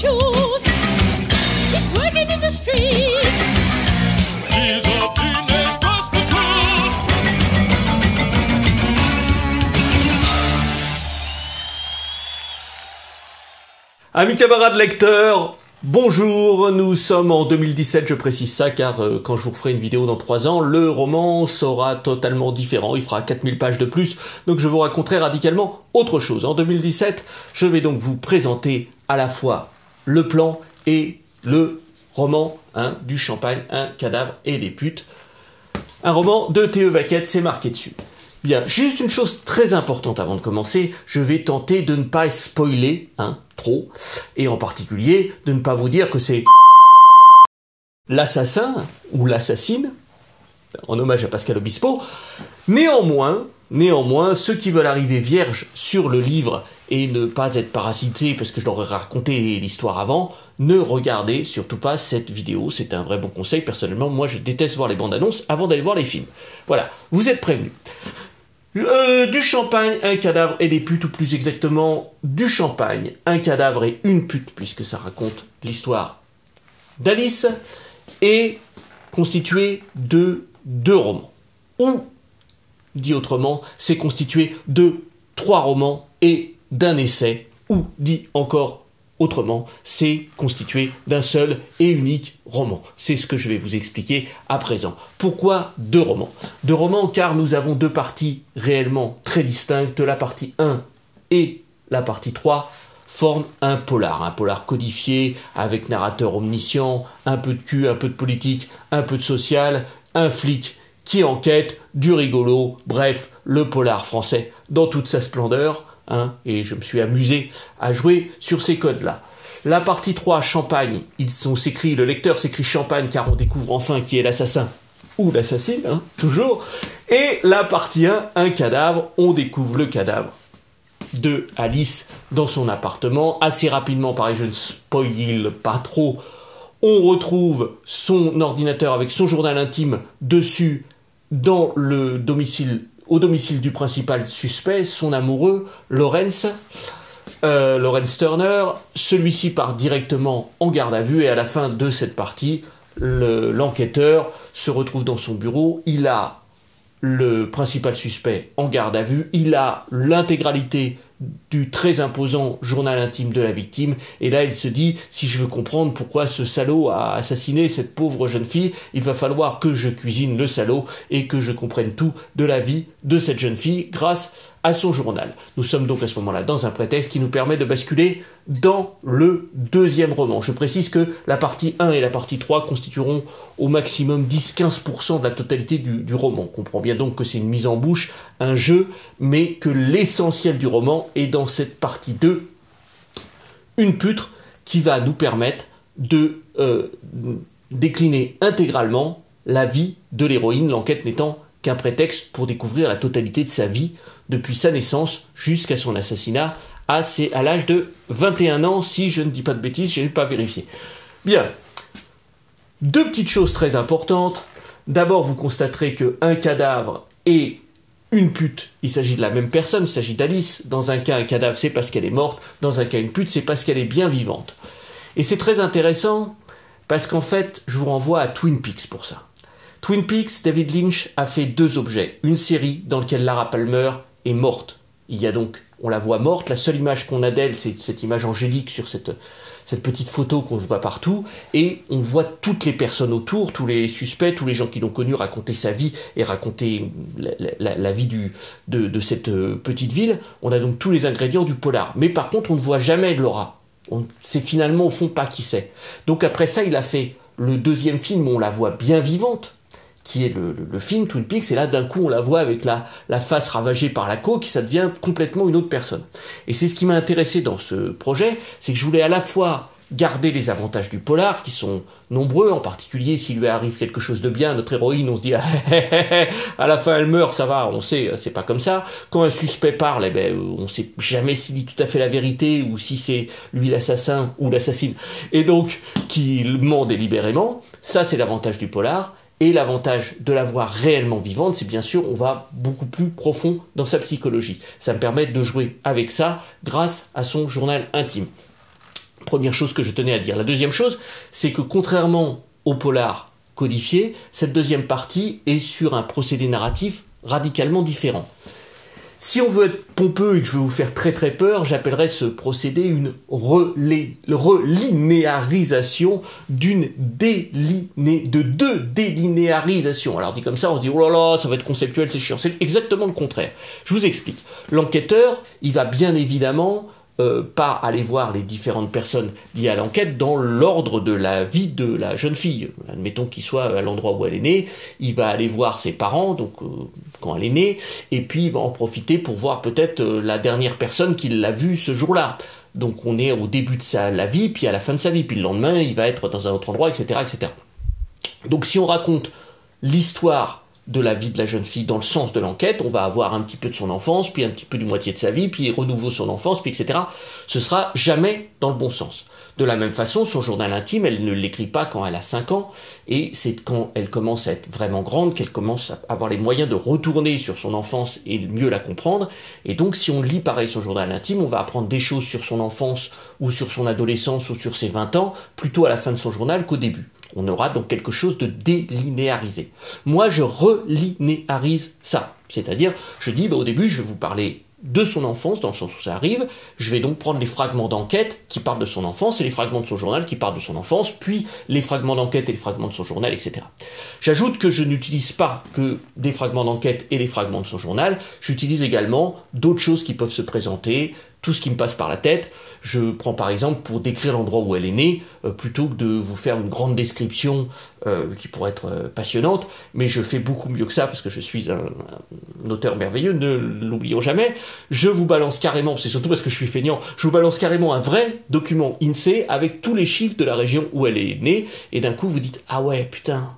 prostitute. He's working in the street. She's a teenage prostitute. Amis camarades lecteurs, bonjour, nous sommes en 2017, je précise ça car quand je vous referai une vidéo dans 3 ans, le roman sera totalement différent, il fera 4000 pages de plus, donc je vous raconterai radicalement autre chose. En 2017, je vais donc vous présenter à la fois le plan et le roman, du champagne, un cadavre et des putes. Un roman de T.E. Waquette, c'est marqué dessus. Bien, juste une chose très importante avant de commencer, je vais tenter de ne pas spoiler, trop, et en particulier de ne pas vous dire que c'est l'assassin ou l'assassine, en hommage à Pascal Obispo. Néanmoins, ceux qui veulent arriver vierges sur le livre et ne pas être parasités parce que je leur ai raconté l'histoire avant, ne regardez surtout pas cette vidéo, c'est un vrai bon conseil. Personnellement, moi je déteste voir les bandes annonces avant d'aller voir les films. Voilà, vous êtes prévenus. Du champagne, un cadavre et des putes, ou plus exactement, du champagne, un cadavre et une pute, puisque ça raconte l'histoire d'Alice, est constitué de 2 romans. Ou, dit autrement, c'est constitué de 3 romans et d'un essai, ou, dit encore autrement, c'est constitué d'un seul et unique roman. C'est ce que je vais vous expliquer à présent. Pourquoi 2 romans ? 2 romans car nous avons 2 parties réellement très distinctes. La partie 1 et la partie 3 forment un polar codifié avec narrateur omniscient, un peu de cul, un peu de politique, un peu de social, un flic qui enquête, du rigolo, bref, le polar français dans toute sa splendeur. Et je me suis amusé à jouer sur ces codes-là. La partie 3, Champagne, le lecteur s'écrit Champagne car on découvre enfin qui est l'assassin ou l'assassine, toujours. Et la partie 1, un cadavre, on découvre le cadavre de Alice dans son appartement. Assez rapidement, pareil, je ne spoil pas trop, on retrouve son ordinateur avec son journal intime dessus dans le domicile au domicile du principal suspect, son amoureux, Lawrence Turner. Celui-ci part directement en garde à vue et à la fin de cette partie, l'enquêteur se retrouve dans son bureau. Il a le principal suspect en garde à vue, il a l'intégralité du très imposant journal intime de la victime, et là il se dit, si je veux comprendre pourquoi ce salaud a assassiné cette pauvre jeune fille, il va falloir que je cuisine le salaud et que je comprenne tout de la vie de cette jeune fille grâce à son journal. Nous sommes donc à ce moment-là dans un prétexte qui nous permet de basculer dans le 2e roman. Je précise que la partie 1 et la partie 3 constitueront au maximum 10-15% de la totalité du roman. On comprend bien donc que c'est une mise en bouche, un jeu, mais que l'essentiel du roman est dans cette partie 2, une putre qui va nous permettre de décliner intégralement la vie de l'héroïne, l'enquête n'étant qu'un prétexte pour découvrir la totalité de sa vie depuis sa naissance jusqu'à son assassinat à l'âge de 21 ans, si je ne dis pas de bêtises, je n'ai pas vérifié. Bien, 2 petites choses très importantes. D'abord, vous constaterez qu'un cadavre et une pute, il s'agit de la même personne, il s'agit d'Alice. Dans un cas, un cadavre, c'est parce qu'elle est morte. Dans un cas, une pute, c'est parce qu'elle est bien vivante. Et c'est très intéressant parce qu'en fait, je vous renvoie à Twin Peaks pour ça. Twin Peaks, David Lynch a fait 2 objets. Une série dans laquelle Laura Palmer est morte. Il y a donc, on la voit morte, la seule image qu'on a d'elle, c'est cette image angélique sur cette petite photo qu'on voit partout, et on voit toutes les personnes autour, tous les suspects, tous les gens qui l'ont connue raconter sa vie et raconter la vie de cette petite ville. On a donc tous les ingrédients du polar. Mais par contre, on ne voit jamais de Laura. On ne sait finalement au fond pas qui c'est. Donc après ça, il a fait le 2e film où on la voit bien vivante, qui est le film Twin Peaks, et là d'un coup on la voit avec la face ravagée par la coke, ça devient complètement une autre personne. Et c'est ce qui m'a intéressé dans ce projet, c'est que je voulais à la fois garder les avantages du polar, qui sont nombreux, en particulier s'il lui arrive quelque chose de bien, notre héroïne, on se dit à la fin elle meurt, ça va, on sait, c'est pas comme ça. Quand un suspect parle, on sait jamais s'il dit tout à fait la vérité, ou si c'est lui l'assassin ou l'assassine, et donc qu'il ment délibérément. Ça c'est l'avantage du polar. Et l'avantage de la voir réellement vivante, c'est bien sûr, on va beaucoup plus profond dans sa psychologie. Ça me permet de jouer avec ça grâce à son journal intime. Première chose que je tenais à dire. La deuxième chose, c'est que contrairement au polar codifié, cette deuxième partie est sur un procédé narratif radicalement différent. Si on veut être pompeux et que je veux vous faire très très peur, j'appellerais ce procédé une relinéarisation de deux délinéarisations. Alors dit comme ça, on se dit « oh là là, ça va être conceptuel, c'est chiant ». C'est exactement le contraire. Je vous explique. L'enquêteur, il va bien évidemment pas aller voir les différentes personnes liées à l'enquête dans l'ordre de la vie de la jeune fille. Admettons qu'il soit à l'endroit où elle est née, il va aller voir ses parents, donc quand elle est née, et puis il va en profiter pour voir peut-être la dernière personne qui l'a vue ce jour-là. Donc on est au début de la vie, puis à la fin de sa vie, puis le lendemain il va être dans un autre endroit, etc., etc. Donc si on raconte l'histoire de la vie de la jeune fille dans le sens de l'enquête, on va avoir un petit peu de son enfance, puis un petit peu du moitié de sa vie, puis renouveau son enfance, puis etc. Ce sera jamais dans le bon sens. De la même façon, son journal intime, elle ne l'écrit pas quand elle a 5 ans, et c'est quand elle commence à être vraiment grande qu'elle commence à avoir les moyens de retourner sur son enfance et mieux la comprendre. Et donc, si on lit pareil son journal intime, on va apprendre des choses sur son enfance, ou sur son adolescence, ou sur ses 20 ans, plutôt à la fin de son journal qu'au début. On aura donc quelque chose de délinéarisé. Moi, je relinéarise ça. C'est-à-dire, je dis, au début, je vais vous parler de son enfance, dans le sens où ça arrive. Je vais donc prendre les fragments d'enquête qui parlent de son enfance et les fragments de son journal qui parlent de son enfance, puis les fragments d'enquête et les fragments de son journal, etc. J'ajoute que je n'utilise pas que des fragments d'enquête et les fragments de son journal. J'utilise également d'autres choses qui peuvent se présenter, tout ce qui me passe par la tête. Je prends par exemple pour décrire l'endroit où elle est née, plutôt que de vous faire une grande description qui pourrait être passionnante, mais je fais beaucoup mieux que ça parce que je suis un auteur merveilleux, ne l'oublions jamais. Je vous balance carrément, c'est surtout parce que je suis feignant, je vous balance carrément un vrai document INSEE avec tous les chiffres de la région où elle est née, et d'un coup vous dites « Ah ouais, putain,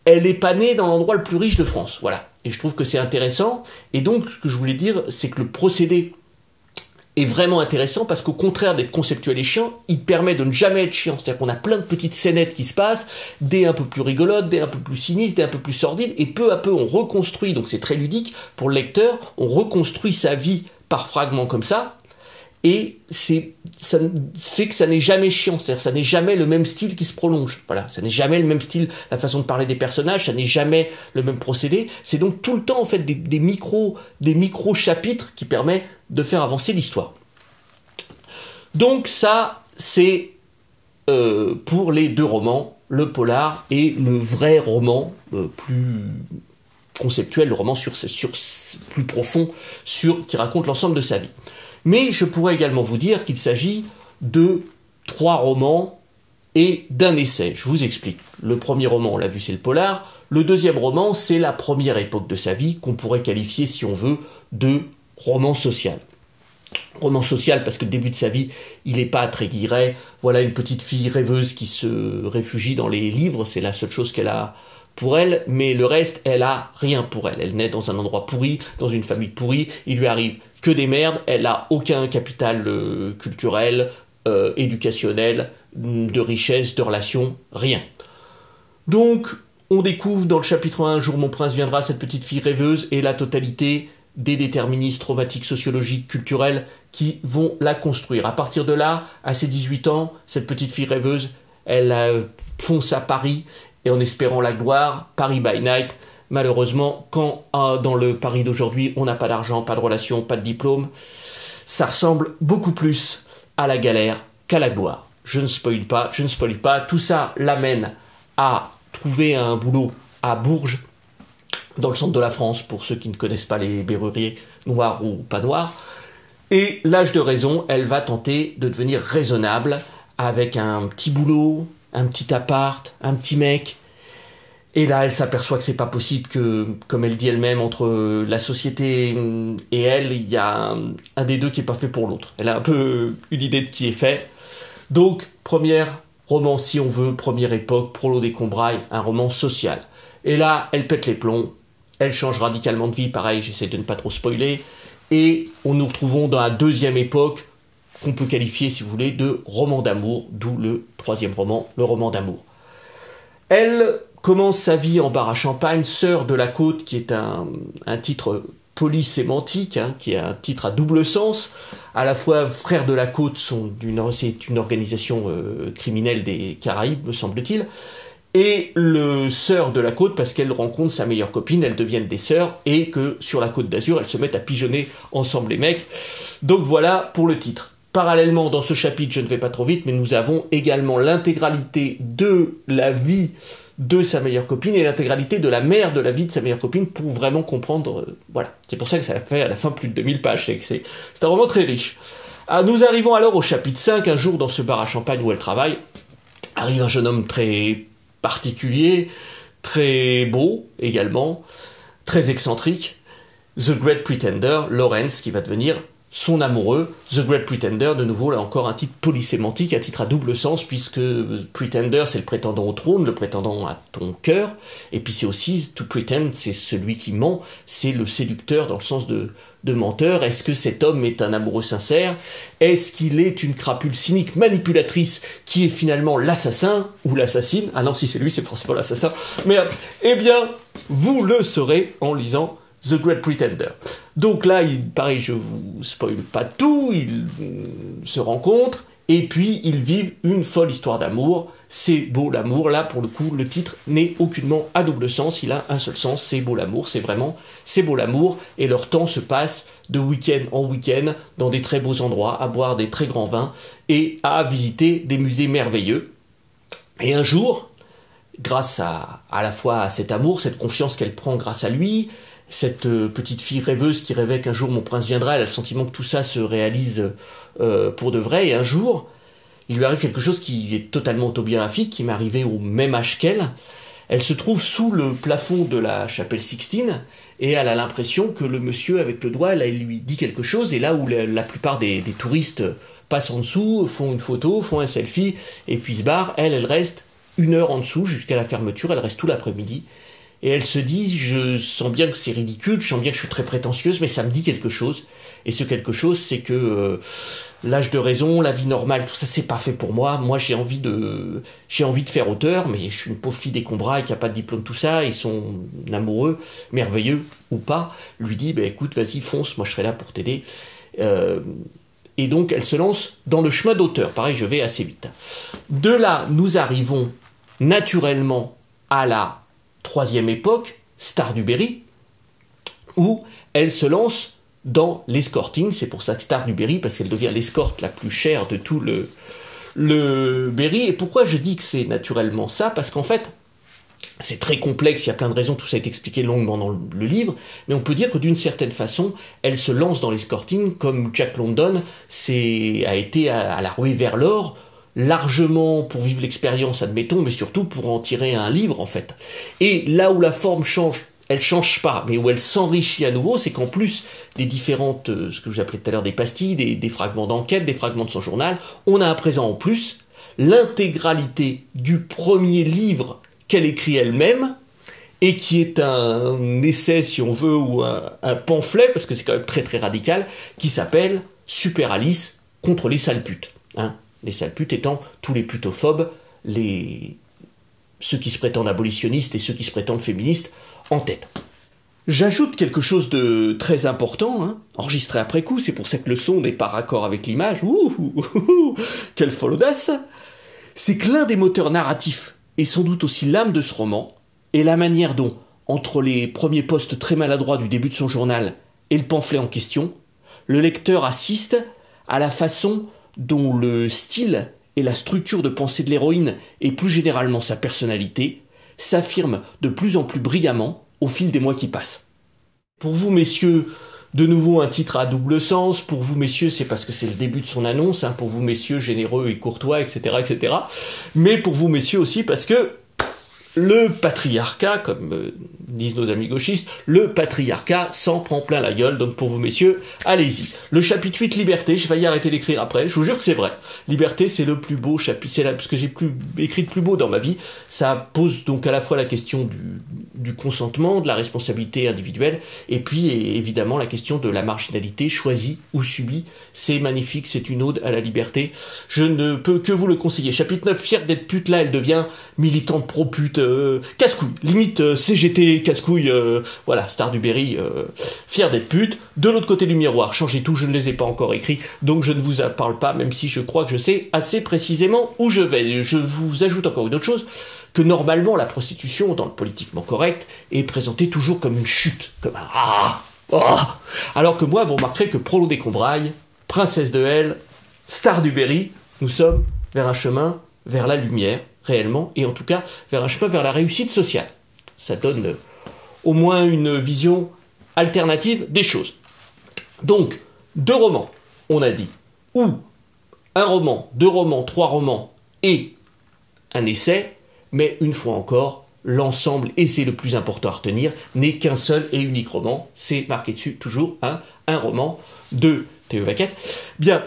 elle est pas née dans l'endroit le plus riche de France. » Voilà. Et je trouve que c'est intéressant. Et donc, ce que je voulais dire, c'est que le procédé est vraiment intéressant parce qu'au contraire d'être conceptuel et chiant, il permet de ne jamais être chiant. C'est-à-dire qu'on a plein de petites scénettes qui se passent, des un peu plus rigolotes, des un peu plus sinistres, des un peu plus sordides, et peu à peu on reconstruit, donc c'est très ludique pour le lecteur, on reconstruit sa vie par fragments comme ça, et ça fait que ça n'est jamais chiant, c'est-à-dire ça n'est jamais le même style qui se prolonge. Voilà, ça n'est jamais le même style, la façon de parler des personnages, ça n'est jamais le même procédé. C'est donc tout le temps en fait des micro chapitres qui permettent de faire avancer l'histoire. Donc ça, c'est pour les deux romans, le polar et le vrai roman plus conceptuel, le roman plus profond, qui raconte l'ensemble de sa vie. Mais je pourrais également vous dire qu'il s'agit de 3 romans et d'un essai. Je vous explique. Le premier roman, on l'a vu, c'est le polar. Le deuxième roman, c'est la première époque de sa vie, qu'on pourrait qualifier, si on veut, de roman social. Roman social parce que le début de sa vie, il n'est pas très guilleret. Voilà une petite fille rêveuse qui se réfugie dans les livres, c'est la seule chose qu'elle a pour elle, mais le reste, elle a rien pour elle. Elle naît dans un endroit pourri, dans une famille pourrie, il lui arrive que des merdes, elle a aucun capital culturel, éducationnel, de richesse, de relations, rien. Donc, on découvre dans le chapitre 1, Un jour mon prince viendra, cette petite fille rêveuse, et la totalité des déterministes traumatiques, sociologiques, culturels, qui vont la construire. À partir de là, à ses 18 ans, cette petite fille rêveuse, elle fonce à Paris, et en espérant la gloire, Paris by night. Malheureusement, quand dans le Paris d'aujourd'hui, on n'a pas d'argent, pas de relations, pas de diplôme, ça ressemble beaucoup plus à la galère qu'à la gloire. Je ne spoil pas, tout ça l'amène à trouver un boulot à Bourges, dans le centre de la France, pour ceux qui ne connaissent pas les berruriers noirs ou pas noirs. Et l'âge de raison, elle va tenter de devenir raisonnable avec un petit boulot, un petit appart, un petit mec. Et là, elle s'aperçoit que c'est pas possible, que, comme elle dit elle-même, entre la société et elle, il y a un des deux qui est pas fait pour l'autre. Elle a un peu une idée de qui est fait. Donc, premier roman, si on veut, première époque, Prolo des Combrailles, un roman social. Et là, elle pète les plombs, elle change radicalement de vie, pareil, j'essaie de ne pas trop spoiler, et nous retrouvons dans la deuxième époque, qu'on peut qualifier, si vous voulez, de roman d'amour, d'où le troisième roman, le roman d'amour. Elle commence sa vie en bar à champagne, Sœur de la Côte, qui est un titre polysémantique, qui est un titre à double sens, à la fois Frères de la Côte, c'est une organisation criminelle des Caraïbes, me semble-t-il, et le Sœurs de la Côte, parce qu'elle rencontre sa meilleure copine, elles deviennent des sœurs, et que sur la Côte d'Azur, elles se mettent à pigeonner ensemble les mecs. Donc voilà pour le titre. Parallèlement, dans ce chapitre, je ne vais pas trop vite, mais nous avons également l'intégralité de la vie de sa meilleure copine et l'intégralité de la mère de la vie de sa meilleure copine pour vraiment comprendre, voilà. C'est pour ça que ça fait à la fin plus de 2000 pages, c'est un roman très riche. Nous arrivons alors au chapitre 5, un jour dans ce bar à champagne où elle travaille, arrive un jeune homme très particulier, très beau également, très excentrique, The Great Pretender, Lawrence, qui va devenir son amoureux. The Great Pretender, de nouveau, là encore un titre polysémantique, un titre à double sens, puisque Pretender, c'est le prétendant au trône, le prétendant à ton cœur, et puis c'est aussi, to pretend, c'est celui qui ment, c'est le séducteur dans le sens de menteur. Est-ce que cet homme est un amoureux sincère? Est-ce qu'il est une crapule cynique, manipulatrice, qui est finalement l'assassin, ou l'assassine? Ah non, si c'est lui, c'est forcément l'assassin. Mais, eh bien, vous le saurez en lisant The Great Pretender. Donc là, pareil, je vous spoil pas tout, ils se rencontrent, et puis ils vivent une folle histoire d'amour. C'est beau l'amour. Là, pour le coup, le titre n'est aucunement à double sens, il a un seul sens, c'est beau l'amour, c'est vraiment, c'est beau l'amour, et leur temps se passe de week-end en week-end, dans des très beaux endroits, à boire des très grands vins, et à visiter des musées merveilleux. Et un jour, grâce à la fois à cet amour, cette confiance qu'elle prend grâce à lui, cette petite fille rêveuse qui rêvait qu'un jour mon prince viendra, elle a le sentiment que tout ça se réalise pour de vrai, et un jour, il lui arrive quelque chose qui est totalement autobiographique, qui m'est arrivé au même âge qu'elle. Elle se trouve sous le plafond de la chapelle Sixtine, et elle a l'impression que le monsieur avec le doigt, là, il lui dit quelque chose, et là où la plupart des touristes passent en dessous, font une photo, font un selfie, et puis se barrent, elle reste 1 heure en dessous jusqu'à la fermeture, elle reste tout l'après-midi. Et elle se dit, je sens bien que c'est ridicule, je sens bien que je suis très prétentieuse, mais ça me dit quelque chose. Et ce quelque chose, c'est que l'âge de raison, la vie normale, tout ça, c'est pas fait pour moi. Moi, j'ai envie de faire auteur, mais je suis une pauvre fille des Combrailles qui a pas de diplôme, tout ça, et son amoureux, merveilleux ou pas, lui dit, écoute, vas-y, fonce, moi je serai là pour t'aider. Et donc, elle se lance dans le chemin d'auteur. Pareil, je vais assez vite. De là, nous arrivons naturellement à la 3e époque, Star du Berry, où elle se lance dans l'escorting. C'est pour ça que Star du Berry, parce qu'elle devient l'escorte la plus chère de tout le Berry. Et pourquoi je dis que c'est naturellement ça? Parce qu'en fait, c'est très complexe, il y a plein de raisons, tout ça est expliqué longuement dans le livre, mais on peut dire que d'une certaine façon, elle se lance dans l'escorting comme Jack London a été à la ruée vers l'or, largement pour vivre l'expérience, admettons, mais surtout pour en tirer un livre, en fait. Et là où la forme change, elle change pas, mais où elle s'enrichit à nouveau, c'est qu'en plus des différentes, ce que j'appelais tout à l'heure des pastilles, des fragments d'enquête, des fragments de son journal, on a à présent en plus l'intégralité du premier livre qu'elle écrit elle-même, et qui est un essai, si on veut, ou un pamphlet, parce que c'est quand même très très radical, qui s'appelle Super Alice contre les sales putes. Hein, les sales putes étant tous les putophobes, ceux qui se prétendent abolitionnistes et ceux qui se prétendent féministes en tête. J'ajoute quelque chose de très important, enregistré après coup, c'est pour ça que le son n'est pas raccord avec l'image. Quelle folle audace! C'est que l'un des moteurs narratifs, et sans doute aussi l'âme de ce roman, est la manière dont, entre les premiers postes très maladroits du début de son journal et le pamphlet en question, le lecteur assiste à la façon dont le style et la structure de pensée de l'héroïne, et plus généralement sa personnalité, s'affirment de plus en plus brillamment au fil des mois qui passent. Pour vous, messieurs, de nouveau un titre à double sens. Pour vous, messieurs, c'est parce que c'est le début de son annonce. Pour vous, messieurs, généreux et courtois, etc., etc. Mais pour vous, messieurs, aussi parce que le patriarcat, comme disent nos amis gauchistes, le patriarcat s'en prend plein la gueule. Donc pour vous, messieurs, allez-y. Le chapitre 8, Liberté, j'ai failli arrêter d'écrire après. Je vous jure que c'est vrai. Liberté, c'est le plus beau chapitre. C'est là, parce que j'ai écrit de plus beau dans ma vie. Ça pose donc à la fois la question du consentement, de la responsabilité individuelle, et puis évidemment la question de la marginalité, choisie ou subie. C'est magnifique, c'est une ode à la liberté. Je ne peux que vous le conseiller. Chapitre 9, fière d'être pute, là, elle devient militante pro-pute, casse-couille, limite CGT et casse-couille, voilà, Star du Berry, fier d'être pute. De l'autre côté du miroir, Changez tout, je ne les ai pas encore écrits, donc je ne vous en parle pas, même si je crois que je sais assez précisément où je vais. Je vous ajoute encore une autre chose, que normalement la prostitution, dans le politiquement correct, est présentée toujours comme une chute, comme un ah, oh. Alors que moi, vous remarquerez que Prolo des Combrailles, Princesse de Hell, Star du Berry, nous sommes vers un chemin, vers la lumière, réellement, et en tout cas vers un chemin vers la réussite sociale. Ça donne au moins une vision alternative des choses. Donc, 2 romans, on a dit, ou un roman, 2 romans, 3 romans et un essai, mais une fois encore, l'ensemble, et c'est le plus important à retenir, n'est qu'un seul et unique roman. C'est marqué dessus toujours, un roman de Théo Vaquette. Bien,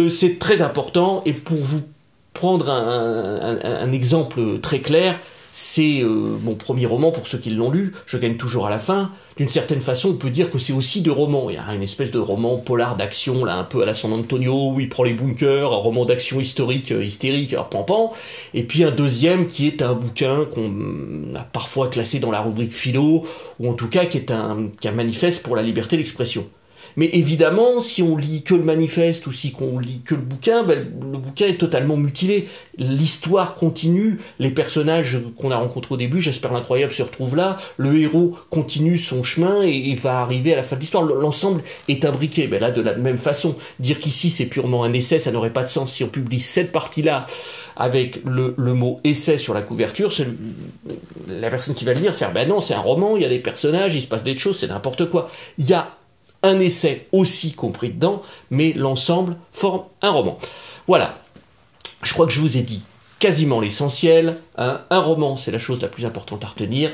c'est très important, et pour vous prendre un exemple très clair, c'est mon premier roman, pour ceux qui l'ont lu, Je gagne toujours à la fin. D'une certaine façon, on peut dire que c'est aussi 2 romans. Il y a une espèce de roman polar d'action, là, un peu à la San Antonio, où il prend les bunkers, un roman d'action historique, hystérique, pan. Et puis un deuxième qui est un bouquin qu'on a parfois classé dans la rubrique philo, ou en tout cas qui est un manifeste pour la liberté d'expression. Mais évidemment, si on lit que le manifeste ou si on lit que le bouquin est totalement mutilé. L'histoire continue, les personnages qu'on a rencontrés au début, Jasper l'incroyable se retrouve là, le héros continue son chemin et va arriver à la fin de l'histoire. L'ensemble est imbriqué. Mais là, de la même façon, dire qu'ici c'est purement un essai, ça n'aurait pas de sens. Si on publie cette partie-là avec le mot essai sur la couverture, c'est la personne qui va le lire faire ben non, c'est un roman, il y a des personnages, il se passe des choses, c'est n'importe quoi. Il y a un essai aussi compris dedans, mais l'ensemble forme un roman. Voilà, je crois que je vous ai dit quasiment l'essentiel. Un roman, c'est la chose la plus importante à retenir.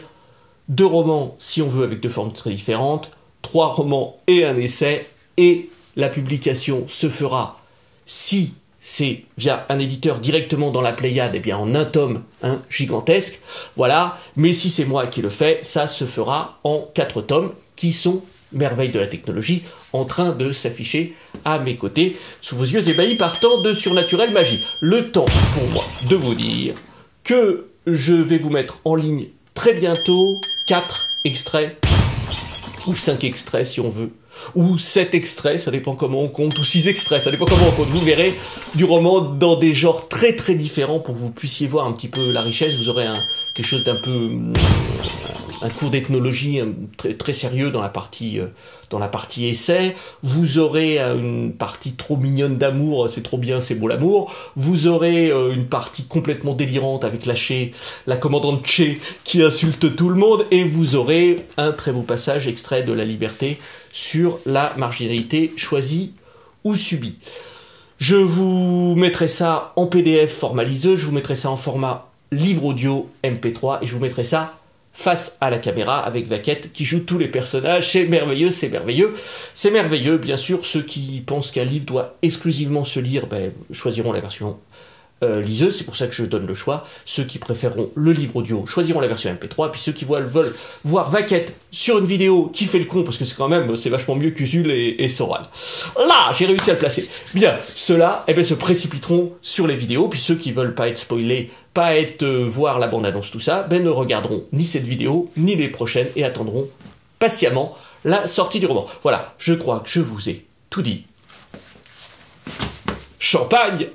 2 romans, si on veut, avec 2 formes très différentes. 3 romans et un essai. Et la publication se fera, si c'est via un éditeur directement dans la Pléiade, eh bien en un tome, gigantesque. Voilà, mais si c'est moi qui le fais, ça se fera en 4 tomes, qui sont merveille de la technologie, en train de s'afficher à mes côtés, sous vos yeux ébahis par tant de surnaturelle magie. Le temps pour moi de vous dire que je vais vous mettre en ligne très bientôt 4 extraits, ou 5 extraits si on veut, ou 7 extraits, ça dépend comment on compte, ou 6 extraits, ça dépend comment on compte, vous verrez, du roman dans des genres très très différents pour que vous puissiez voir un petit peu la richesse. Vous aurez quelque chose d'un peu... un cours d'ethnologie très, très sérieux dans la partie essai. Vous aurez une partie trop mignonne d'amour, c'est trop bien, c'est beau l'amour. Vous aurez une partie complètement délirante avec la commandante Che qui insulte tout le monde. Et vous aurez un très beau passage extrait de La Liberté sur la marginalité choisie ou subie. Je vous mettrai ça en PDF format liseuse, je vous mettrai ça en format livre audio MP3 et je vous mettrai ça face à la caméra avec Vaquette qui joue tous les personnages. C'est merveilleux, c'est merveilleux. C'est merveilleux, bien sûr. Ceux qui pensent qu'un livre doit exclusivement se lire, choisiront la version liseuse, c'est pour ça que je donne le choix. Ceux qui préféreront le livre audio choisiront la version MP3, puis ceux qui veulent voir Vaquette sur une vidéo qui fait le con, parce que c'est vachement mieux qu'Usul et Soral. Là, j'ai réussi à le placer. Bien, ceux-là, se précipiteront sur les vidéos, puis ceux qui veulent pas être spoilés, voir la bande-annonce, tout ça, ne regarderont ni cette vidéo, ni les prochaines, et attendront patiemment la sortie du roman. Voilà, je crois que je vous ai tout dit. Champagne!